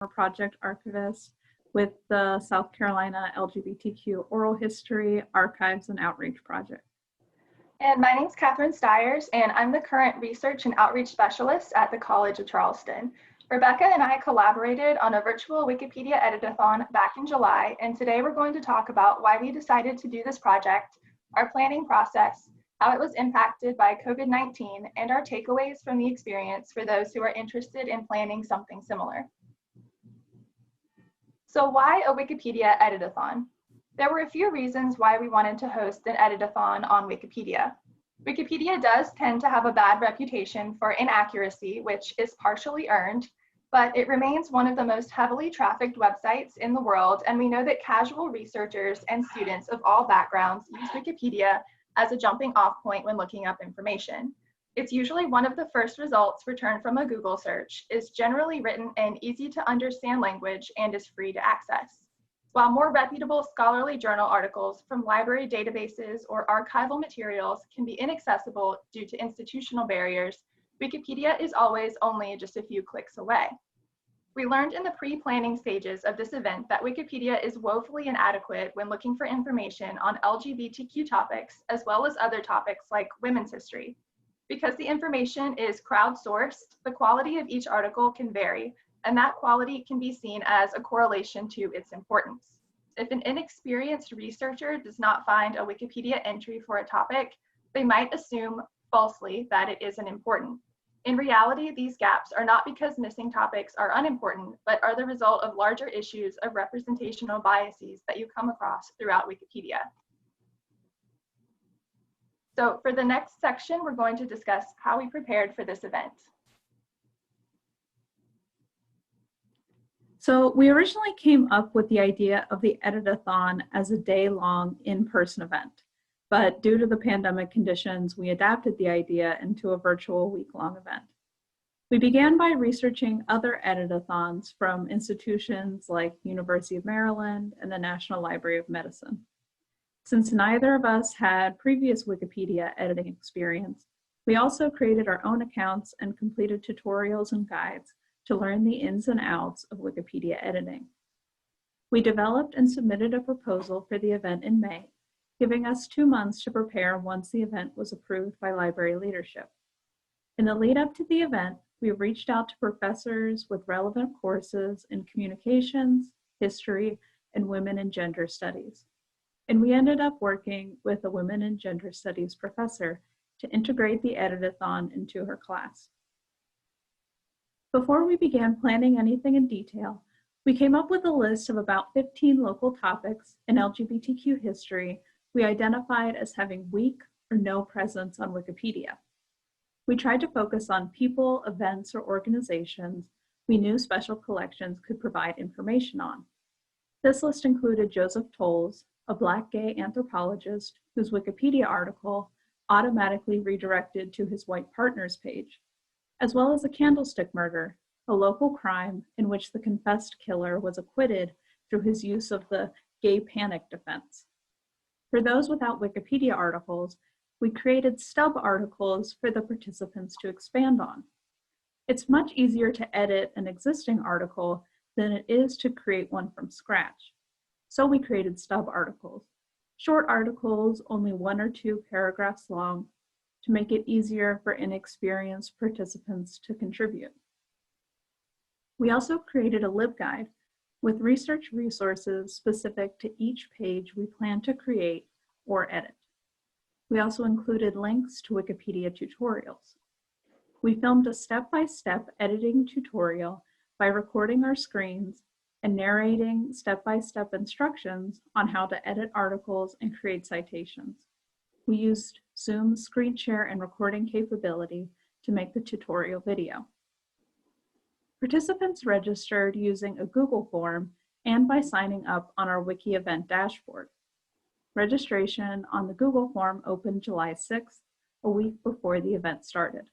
project archivist with the South Carolina LGBTQ Oral History, Archives, and Outreach Project. And my name is Stiers, and I'm the current Research and Outreach Specialist at the College of Charleston. Rebecca and I collaborated on a virtual Wikipedia Edit-a-thon back in July, and today we're going to talk about why we decided to do this project, our planning process, how it was impacted by COVID-19, and our takeaways from the experience for those who are interested in planning something similar. So why a Wikipedia Edit-a-thon? There were a few reasons why we wanted to host an edit-a-thon on Wikipedia. Wikipedia does tend to have a bad reputation for inaccuracy, which is partially earned, but it remains one of the most heavily trafficked websites in the world, and we know that casual researchers and students of all backgrounds use Wikipedia as a jumping off point when looking up information. It's usually one of the first results returned from a Google search, is generally written in easy to understand language, and is free to access. While more reputable scholarly journal articles from library databases or archival materials can be inaccessible due to institutional barriers, Wikipedia is always only just a few clicks away. We learned in the pre-planning stages of this event that Wikipedia is woefully inadequate when looking for information on LGBTQ topics, as well as other topics like women's history. Because the information is crowdsourced, the quality of each article can vary, and that quality can be seen as a correlation to its importance. If an inexperienced researcher does not find a Wikipedia entry for a topic, they might assume falsely that it isn't important. In reality, these gaps are not because missing topics are unimportant, but are the result of larger issues of representational biases that you come across throughout Wikipedia. So for the next section, we're going to discuss how we prepared for this event. So we originally came up with the idea of the Edit-a-thon as a day-long in-person event, but due to the pandemic conditions, we adapted the idea into a virtual week-long event. We began by researching other Edit-a-thons from institutions like University of Maryland and the National Library of Medicine. Since neither of us had previous Wikipedia editing experience, we also created our own accounts and completed tutorials and guides to learn the ins and outs of Wikipedia editing. We developed and submitted a proposal for the event in May, giving us 2 months to prepare once the event was approved by library leadership. In the lead up to the event, we reached out to professors with relevant courses in communications, history, and women and gender studies. And we ended up working with a women and gender studies professor to integrate the Edit-a-thon into her class. Before we began planning anything in detail, we came up with a list of about 15 local topics in LGBTQ history we identified as having weak or no presence on Wikipedia. We tried to focus on people, events, or organizations we knew special collections could provide information on. This list included Joseph Tolles, a Black gay anthropologist whose Wikipedia article automatically redirected to his white partners page, as well as a candlestick murder, a local crime in which the confessed killer was acquitted through his use of the gay panic defense. For those without Wikipedia articles, we created stub articles for the participants to expand on. It's much easier to edit an existing article than it is to create one from scratch. So we created stub articles, short articles only 1 or 2 paragraphs long, to make it easier for inexperienced participants to contribute. We also created a LibGuide with research resources specific to each page we plan to create or edit. We also included links to Wikipedia tutorials. We filmed a step-by-step editing tutorial by recording our screens and narrating step-by-step instructions on how to edit articles and create citations. We used Zoom's screen share and recording capability to make the tutorial video. Participants registered using a Google form and by signing up on our Wiki event dashboard. Registration on the Google form opened July 6th, a week before the event started.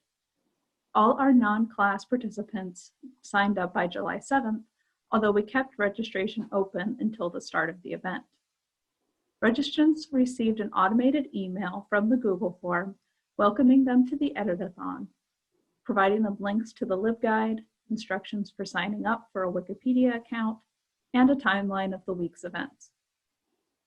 All our non-class participants signed up by July 7th, although we kept registration open until the start of the event. Registrants received an automated email from the Google form welcoming them to the Edit-a-thon, providing them links to the LibGuide, instructions for signing up for a Wikipedia account, and a timeline of the week's events.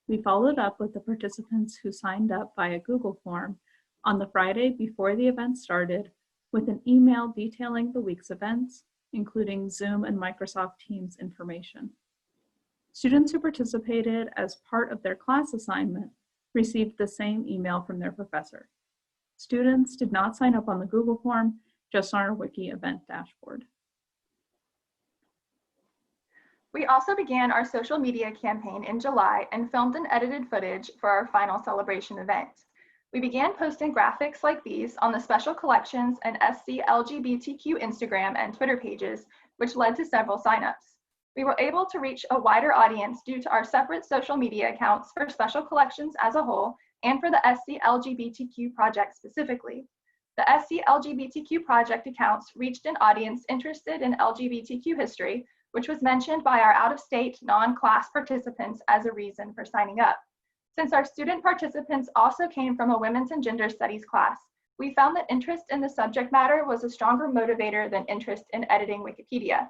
We followed up with the participants who signed up via Google form on the Friday before the event started with an email detailing the week's events, including Zoom and Microsoft Teams information. Students who participated as part of their class assignment received the same email from their professor. Students did not sign up on the Google form, just on our Wiki event dashboard. We also began our social media campaign in July and filmed an edited footage for our final celebration event. We began posting graphics like these on the Special Collections and SC LGBTQ Instagram and Twitter pages, which led to several signups. We were able to reach a wider audience due to our separate social media accounts for Special Collections as a whole and for the SC LGBTQ project specifically. The SC LGBTQ project accounts reached an audience interested in LGBTQ history, which was mentioned by our out-of-state non-class participants as a reason for signing up. Since our student participants also came from a women's and gender studies class, we found that interest in the subject matter was a stronger motivator than interest in editing Wikipedia.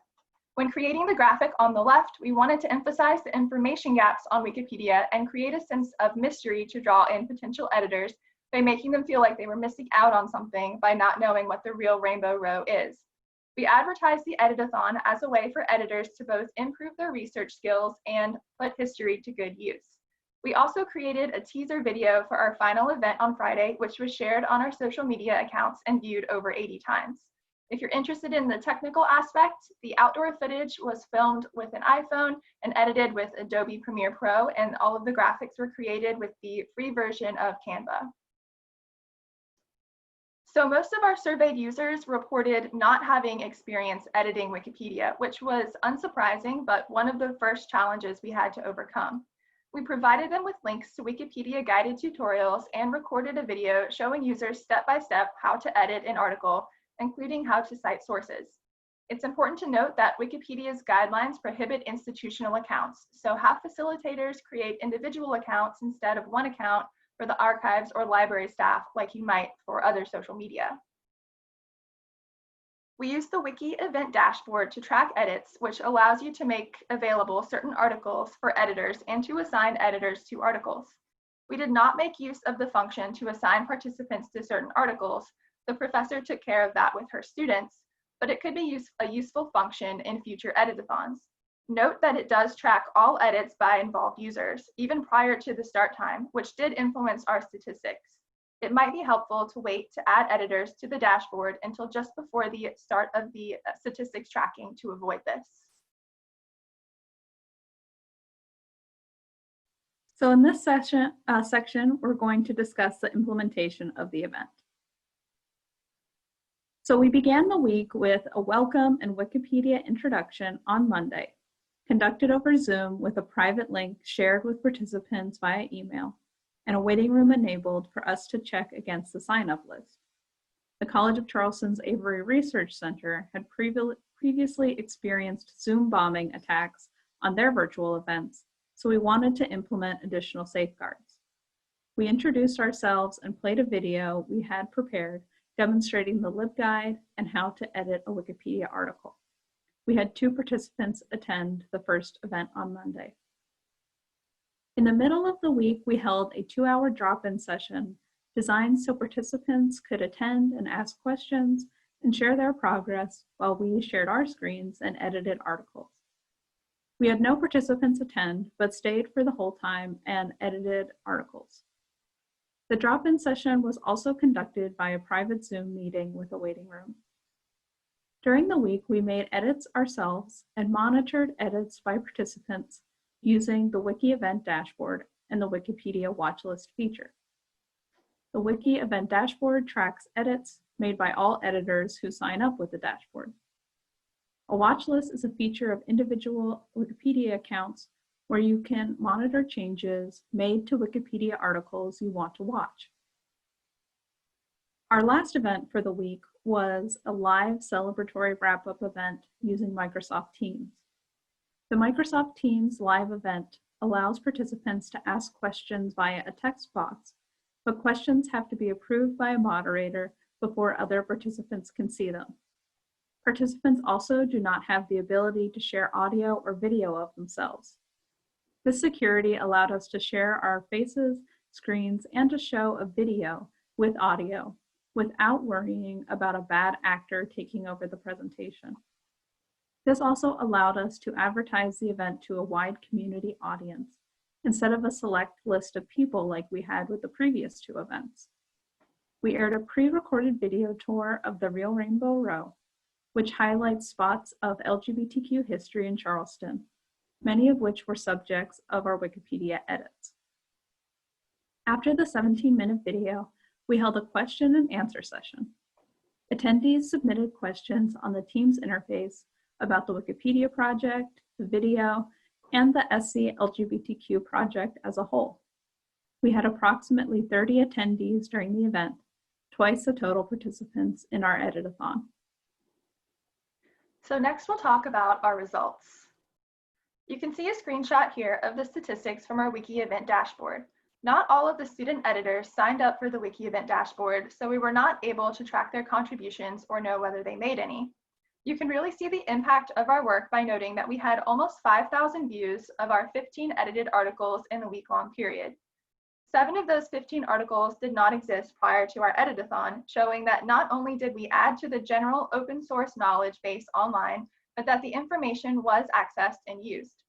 When creating the graphic on the left, we wanted to emphasize the information gaps on Wikipedia and create a sense of mystery to draw in potential editors by making them feel like they were missing out on something by not knowing what the real rainbow row is. We advertised the Edit-a-thon as a way for editors to both improve their research skills and put history to good use. We also created a teaser video for our final event on Friday, which was shared on our social media accounts and viewed over 80 times. If you're interested in the technical aspect, the outdoor footage was filmed with an iPhone and edited with Adobe Premiere Pro, and all of the graphics were created with the free version of Canva. So most of our surveyed users reported not having experience editing Wikipedia, which was unsurprising, but one of the first challenges we had to overcome. We provided them with links to Wikipedia guided tutorials and recorded a video showing users step-by-step how to edit an article, including how to cite sources. It's important to note that Wikipedia's guidelines prohibit institutional accounts, so have facilitators create individual accounts instead of one account for the archives or library staff like you might for other social media. We use the Wiki event dashboard to track edits, which allows you to make available certain articles for editors and to assign editors to articles. We did not make use of the function to assign participants to certain articles. The professor took care of that with her students, but it could be a useful function in future editathons. Note that it does track all edits by involved users, even prior to the start time, which did influence our statistics. It might be helpful to wait to add editors to the dashboard until just before the start of the statistics tracking to avoid this. So in this section, we're going to discuss the implementation of the event. So we began the week with a welcome and Wikipedia introduction on Monday, conducted over Zoom with a private link shared with participants via email, and a waiting room enabled for us to check against the sign-up list. The College of Charleston's Avery Research Center had previously experienced Zoom bombing attacks on their virtual events, so we wanted to implement additional safeguards. We introduced ourselves and played a video we had prepared demonstrating the LibGuide and how to edit a Wikipedia article. We had 2 participants attend the first event on Monday. In the middle of the week, we held a 2-hour drop-in session designed so participants could attend and ask questions and share their progress while we shared our screens and edited articles. We had no participants attend, but stayed for the whole time and edited articles. The drop-in session was also conducted by a private Zoom meeting with a waiting room. During the week, we made edits ourselves and monitored edits by participants using the Wiki event dashboard and the Wikipedia watchlist feature. The Wiki event dashboard tracks edits made by all editors who sign up with the dashboard. A watchlist is a feature of individual Wikipedia accounts where you can monitor changes made to Wikipedia articles you want to watch. Our last event for the week was a live celebratory wrap-up event using Microsoft Teams. The Microsoft Teams live event allows participants to ask questions via a text box, but questions have to be approved by a moderator before other participants can see them. Participants also do not have the ability to share audio or video of themselves. This security allowed us to share our faces, screens, and to show a video with audio without worrying about a bad actor taking over the presentation. This also allowed us to advertise the event to a wide community audience instead of a select list of people like we had with the previous two events. We aired a pre-recorded video tour of the Real Rainbow Row, which highlights spots of LGBTQ history in Charleston, many of which were subjects of our Wikipedia edits. After the 17-minute video, we held a question and answer session. Attendees submitted questions on the Teams interface about the Wikipedia project, the video, and the SC LGBTQ project as a whole. We had approximately 30 attendees during the event, twice the total participants in our Edit-a-thon. So next we'll talk about our results. You can see a screenshot here of the statistics from our Wiki event dashboard. Not all of the student editors signed up for the Wiki event dashboard, so we were not able to track their contributions or know whether they made any. You can really see the impact of our work by noting that we had almost 5,000 views of our 15 edited articles in the week-long period. 7 of those 15 articles did not exist prior to our Edit-a-thon, showing that not only did we add to the general open source knowledge base online, but that the information was accessed and used.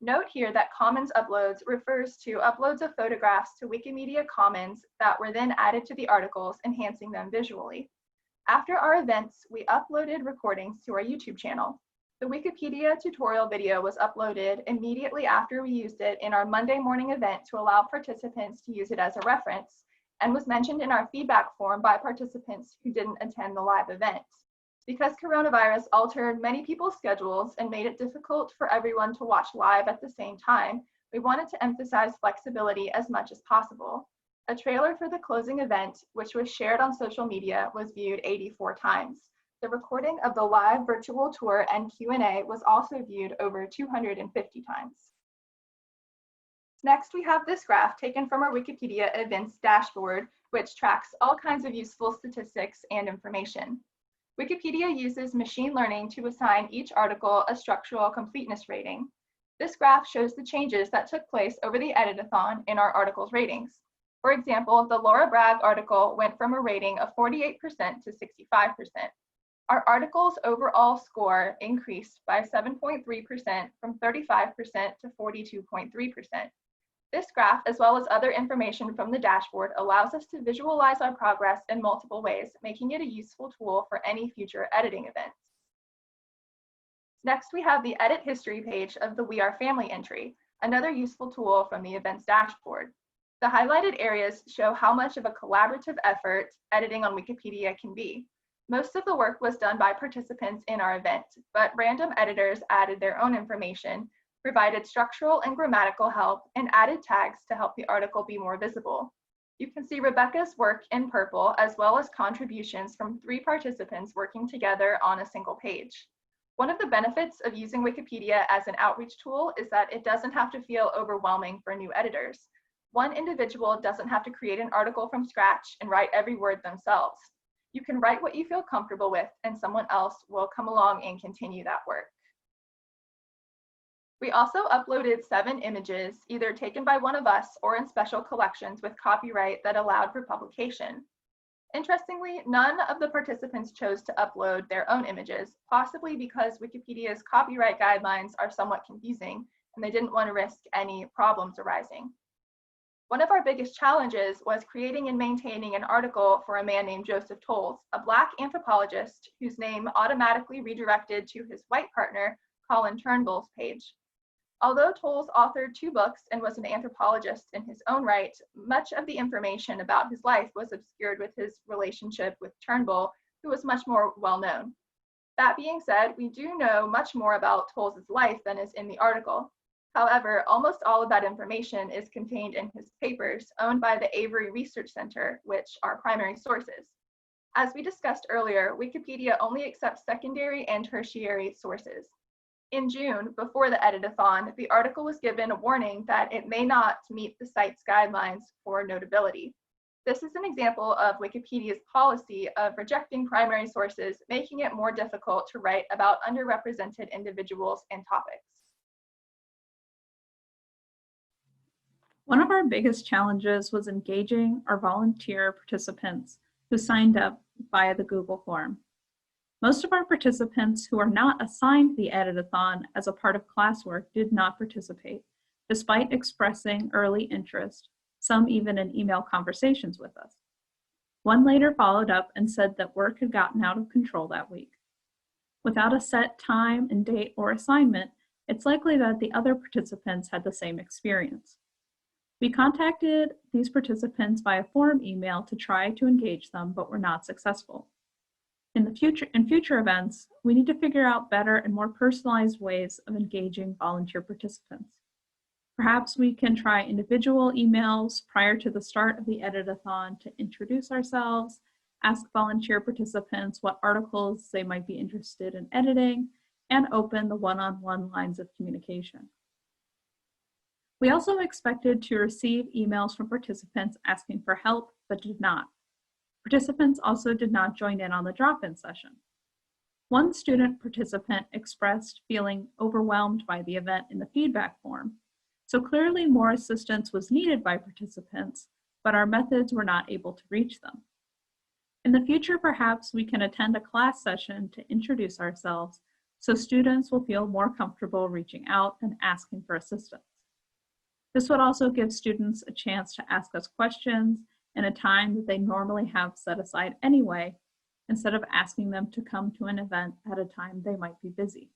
Note here that Commons uploads refers to uploads of photographs to Wikimedia Commons that were then added to the articles, enhancing them visually. After our events, we uploaded recordings to our YouTube channel. The Wikipedia tutorial video was uploaded immediately after we used it in our Monday morning event to allow participants to use it as a reference, and was mentioned in our feedback form by participants who didn't attend the live event. Because coronavirus altered many people's schedules and made it difficult for everyone to watch live at the same time, we wanted to emphasize flexibility as much as possible. A trailer for the closing event, which was shared on social media, was viewed 84 times. The recording of the live virtual tour and Q&A was also viewed over 250 times. Next, we have this graph taken from our Wikipedia events dashboard, which tracks all kinds of useful statistics and information. Wikipedia uses machine learning to assign each article a structural completeness rating. This graph shows the changes that took place over the Edit-a-thon in our articles' ratings. For example, the Laura Bragg article went from a rating of 48% to 65%. Our article's overall score increased by 7.3% from 35% to 42.3%. This graph, as well as other information from the dashboard, allows us to visualize our progress in multiple ways, making it a useful tool for any future editing events. Next, we have the Edit History page of the We Are Family entry, another useful tool from the events dashboard. The highlighted areas show how much of a collaborative effort editing on Wikipedia can be. Most of the work was done by participants in our event, but random editors added their own information, provided structural and grammatical help, and added tags to help the article be more visible. You can see Rebecca's work in purple, as well as contributions from 3 participants working together on a single page. One of the benefits of using Wikipedia as an outreach tool is that it doesn't have to feel overwhelming for new editors. One individual doesn't have to create an article from scratch and write every word themselves. You can write what you feel comfortable with, and someone else will come along and continue that work. We also uploaded 7 images, either taken by one of us or in special collections with copyright that allowed for publication. Interestingly, none of the participants chose to upload their own images, possibly because Wikipedia's copyright guidelines are somewhat confusing, and they didn't want to risk any problems arising. One of our biggest challenges was creating and maintaining an article for a man named Joseph Tolles, a Black anthropologist whose name automatically redirected to his white partner, Colin Turnbull's page. Although Tolles authored 2 books and was an anthropologist in his own right, much of the information about his life was obscured with his relationship with Turnbull, who was much more well-known. That being said, we do know much more about Tolles' life than is in the article. However, almost all of that information is contained in his papers, owned by the Avery Research Center, which are primary sources. As we discussed earlier, Wikipedia only accepts secondary and tertiary sources. In June, before the Edit-a-thon, the article was given a warning that it may not meet the site's guidelines for notability. This is an example of Wikipedia's policy of rejecting primary sources, making it more difficult to write about underrepresented individuals and topics. One of our biggest challenges was engaging our volunteer participants who signed up via the Google form. Most of our participants who are not assigned the Edit-a-thon as a part of classwork did not participate, despite expressing early interest, some even in email conversations with us. One later followed up and said that work had gotten out of control that week. Without a set time and date or assignment, it's likely that the other participants had the same experience. We contacted these participants via forum email to try to engage them, but were not successful. In future events, we need to figure out better and more personalized ways of engaging volunteer participants. Perhaps we can try individual emails prior to the start of the Edit-a-thon to introduce ourselves, ask volunteer participants what articles they might be interested in editing, and open the one-on-one lines of communication. We also expected to receive emails from participants asking for help, but did not. Participants also did not join in on the drop-in session. One student participant expressed feeling overwhelmed by the event in the feedback form, so clearly more assistance was needed by participants, but our methods were not able to reach them. In the future, perhaps we can attend a class session to introduce ourselves so students will feel more comfortable reaching out and asking for assistance. This would also give students a chance to ask us questions in a time that they normally have set aside anyway, instead of asking them to come to an event at a time they might be busy.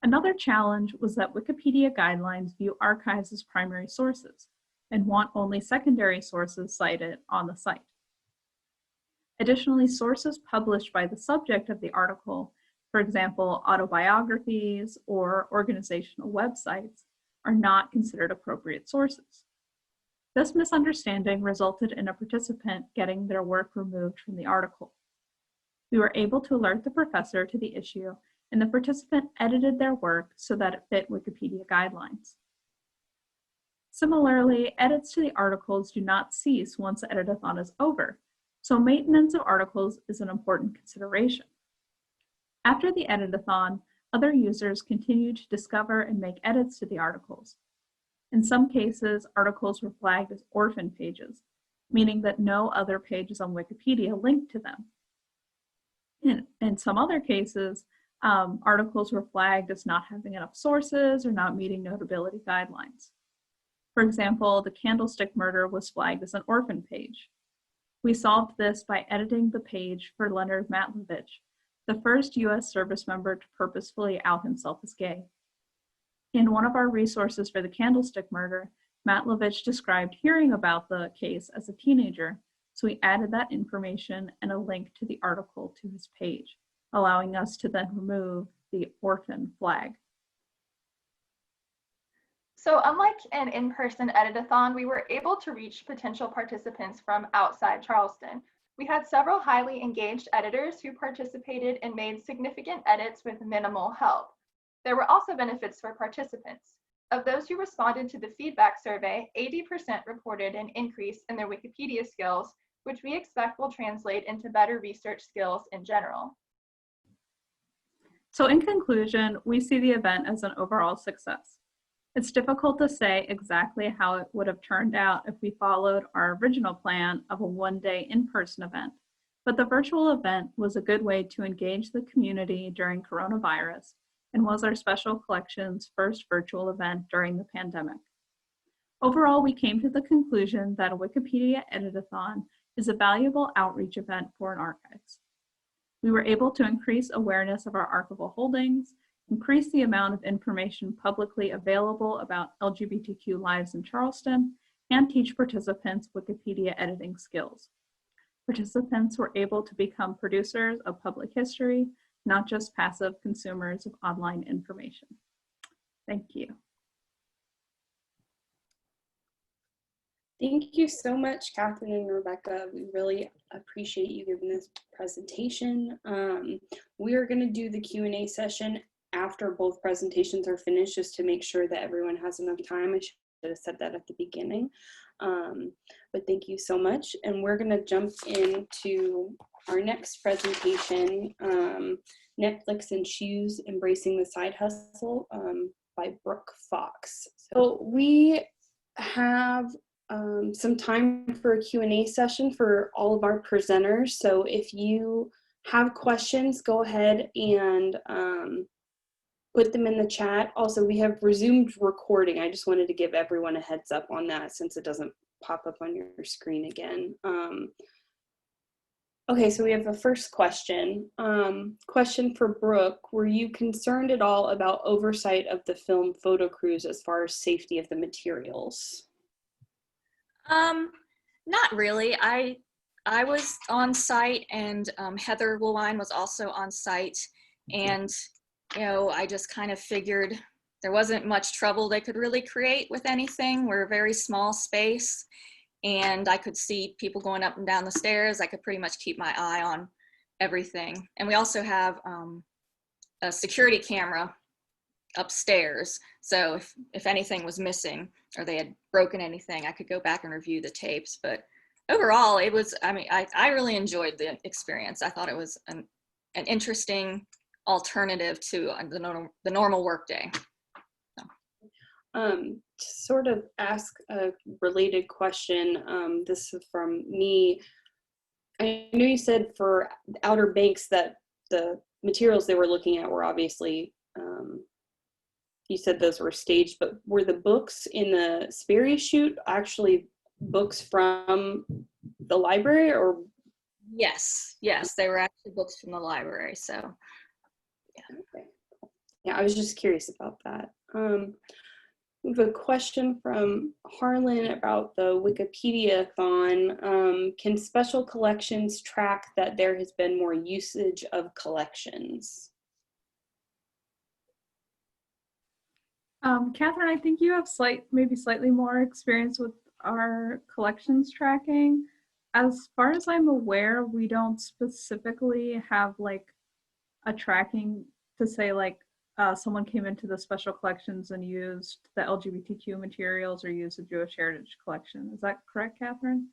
Another challenge was that Wikipedia guidelines view archives as primary sources and want only secondary sources cited on the site. Additionally, sources published by the subject of the article, for example, autobiographies or organizational websites, are not considered appropriate sources. This misunderstanding resulted in a participant getting their work removed from the article. We were able to alert the professor to the issue, and the participant edited their work so that it fit Wikipedia guidelines. Similarly, edits to the articles do not cease once the Editathon is over, so maintenance of articles is an important consideration. After the Editathon, other users continue to discover and make edits to the articles. In some cases, articles were flagged as orphan pages, meaning that no other pages on Wikipedia linked to them. In some other cases, articles were flagged as not having enough sources or not meeting notability guidelines. For example, the candlestick murder was flagged as an orphan page. We solved this by editing the page for Leonard Matlovich, the first U.S. service member to purposefully out himself as gay. In one of our resources for the candlestick murder, Matlovich described hearing about the case as a teenager, so we added that information and a link to the article to his page, allowing us to then remove the orphan flag. So unlike an in-person edit-a-thon, we were able to reach potential participants from outside Charleston. We had several highly engaged editors who participated and made significant edits with minimal help. There were also benefits for participants. Of those who responded to the feedback survey, 80% reported an increase in their Wikipedia skills, which we expect will translate into better research skills in general. So in conclusion, we see the event as an overall success. It's difficult to say exactly how it would have turned out if we followed our original plan of a one-day in-person event, but the virtual event was a good way to engage the community during coronavirus and was our Special Collections' first virtual event during the pandemic. Overall, we came to the conclusion that a Wikipedia Editathon is a valuable outreach event for an archives. We were able to increase awareness of our archival holdings, increase the amount of information publicly available about LGBTQ lives in Charleston, and teach participants Wikipedia editing skills. Participants were able to become producers of public history, not just passive consumers of online information. Thank you. Thank you so much, Catherine and Rebecca. We really appreciate you giving this presentation. We are going to do the Q&A session after both presentations are finished, just to make sure that everyone has enough time. I have said that at the beginning. But thank you so much. And we're going to jump into our next presentation, Netflix and Shoes, Embracing the Side Hustle, by Brooke Fox. So we have some time for a Q&A session for all of our presenters. So if you have questions, go ahead and put them in the chat. Also, we have resumed recording. I just wanted to give everyone a heads up on that since it doesn't pop up on your screen again. Okay, so we have a first question. Question for Brooke. Were you concerned at all about oversight of the film photo crews as far as safety of the materials? Not really. I was on site, and Heather Woolwine was also on site, and I just kind of figured there wasn't much trouble they could really create with anything. We're a very small space, and I could see people going up and down the stairs. I could pretty much keep my eye on everything. And we also have a security camera upstairs. So if anything was missing or they had broken anything, I could go back and review the tapes. But overall, it was, I really enjoyed the experience. I thought it was an interesting alternative to the normal workday. To sort of ask a related question, this is from me. I know you said for Outer Banks that the materials they were looking at were obviously, you said those were staged, but were the books in the Stiers shoot actually books from the library, or? Yes, they were actually books from the library, so yeah. Okay. Yeah, I was just curious about that. We have a question from Harlan about the Wikipedia-thon. Can special collections track that there has been more usage of collections? Catherine, I think you have maybe slightly more experience with our collections tracking. As far as I'm aware, we don't specifically have like a tracking to say like someone came into the special collections and used the LGBTQ materials or used the Jewish Heritage Collection. Is that correct, Catherine?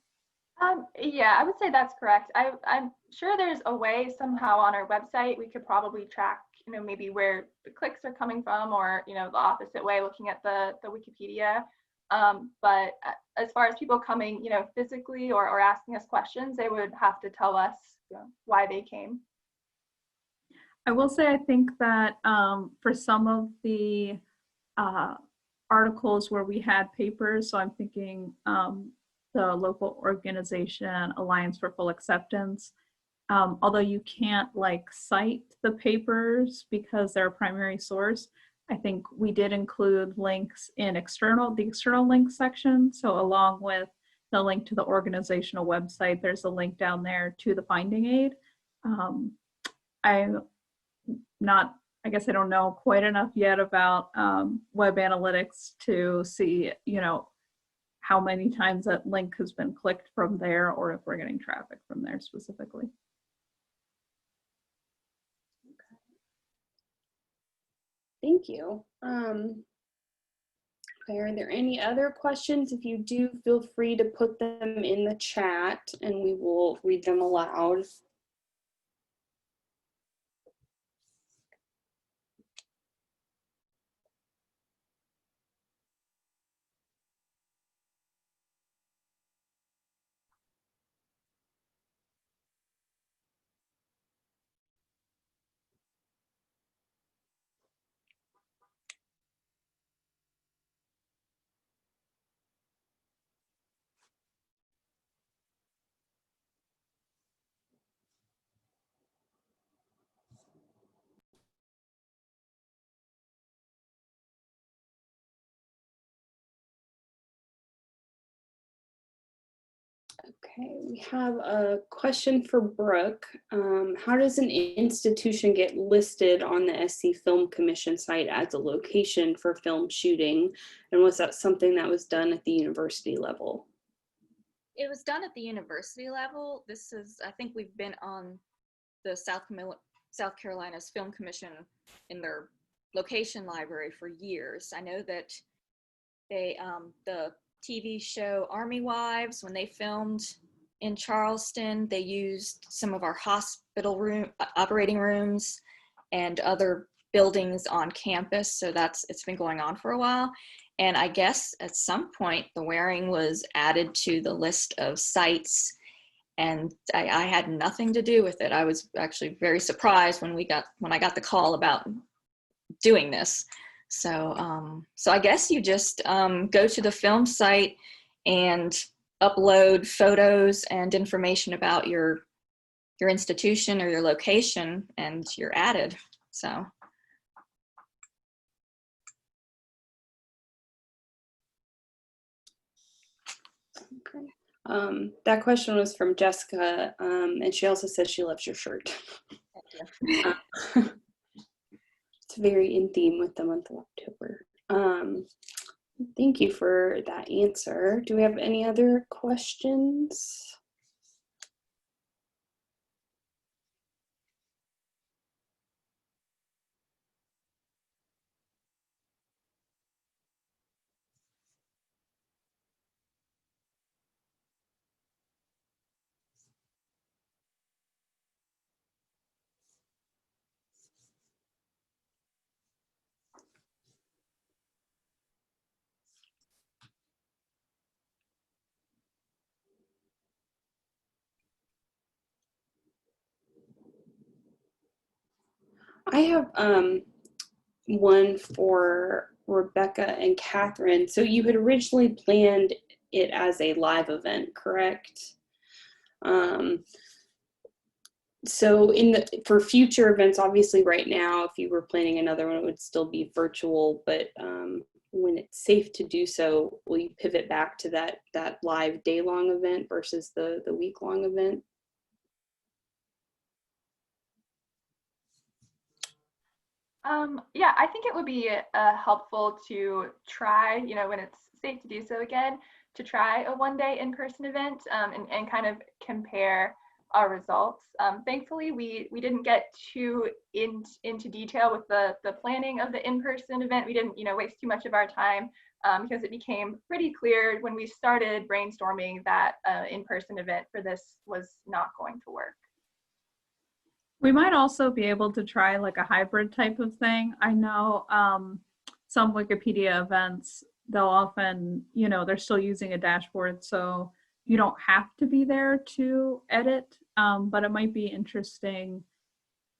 Yeah, I would say that's correct. I'm sure there's a way somehow on our website we could probably track, maybe where the clicks are coming from, or, the opposite way, looking at the Wikipedia. But as far as people coming, physically or asking us questions, they would have to tell us why they came. I will say I think that for some of the articles where we had papers, so I'm thinking the local organization Alliance for Full Acceptance, although you can't cite the papers because they're a primary source, I think we did include links in the external links section. So along with the link to the organizational website, there's a link down there to the finding aid. I guess I don't know quite enough yet about web analytics to see, how many times that link has been clicked from there, or if we're getting traffic from there specifically. Thank you. Okay, are there any other questions? If you do, feel free to put them in the chat and we will read them aloud. Okay, we have a question for Brooke. How does an institution get listed on the SC Film Commission site as a location for film shooting? And was that something that was done at the university level? It was done at the university level. I think we've been on the South Carolina's Film Commission in their location library for years. I know that The TV show Army Wives, when they filmed in Charleston, they used some of our hospital operating rooms and other buildings on campus. So it's been going on for a while. And I guess at some point the Waring was added to the list of sites, and I had nothing to do with it. I was actually very surprised when I got the call about doing this. So I guess you just go to the film site and upload photos and information about your institution or your location, and you're added. So. Okay. That question was from Jessica, and she also says she loves your shirt. Thank you. It's very in theme with the month of October. Thank you for that answer. Do we have any other questions? I have one for Rebecca and Catherine. So you had originally planned it as a live event, correct? So for future events, obviously right now, if you were planning another one, it would still be virtual, but when it's safe to do so, will you pivot back to that live day-long event versus the week-long event? Yeah, I think it would be helpful to try, when it's safe to do so again, to try a one-day in-person event and kind of compare our results. Thankfully, we didn't get too into detail with the planning of the in-person event. We didn't, waste too much of our time because it became pretty clear when we started brainstorming that in-person event for this was not going to work. We might also be able to try like a hybrid type of thing. I know some Wikipedia events, they'll often, they're still using a dashboard, so you don't have to be there to edit, but it might be interesting.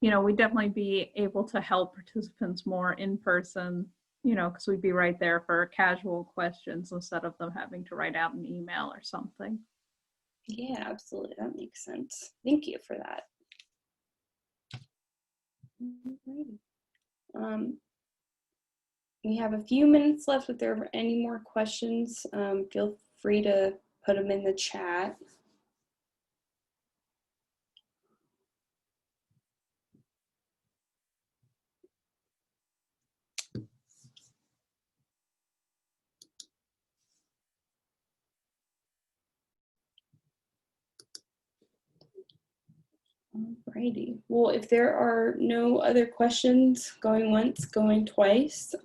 We'd definitely be able to help participants more in person, because we'd be right there for casual questions instead of them having to write out an email or something. Yeah, absolutely. That makes sense. Thank you for that. We have a few minutes left. If there are any more questions, feel free to put them in the chat. Alrighty. Well, if there are no other questions, going once, going twice,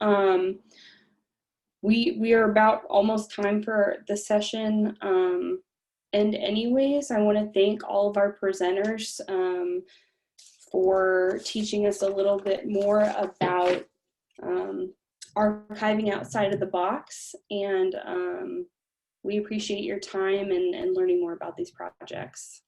we are about almost time for the session. And anyways, I want to thank all of our presenters for teaching us a little bit more about archiving outside of the box. And we appreciate your time and learning more about these projects.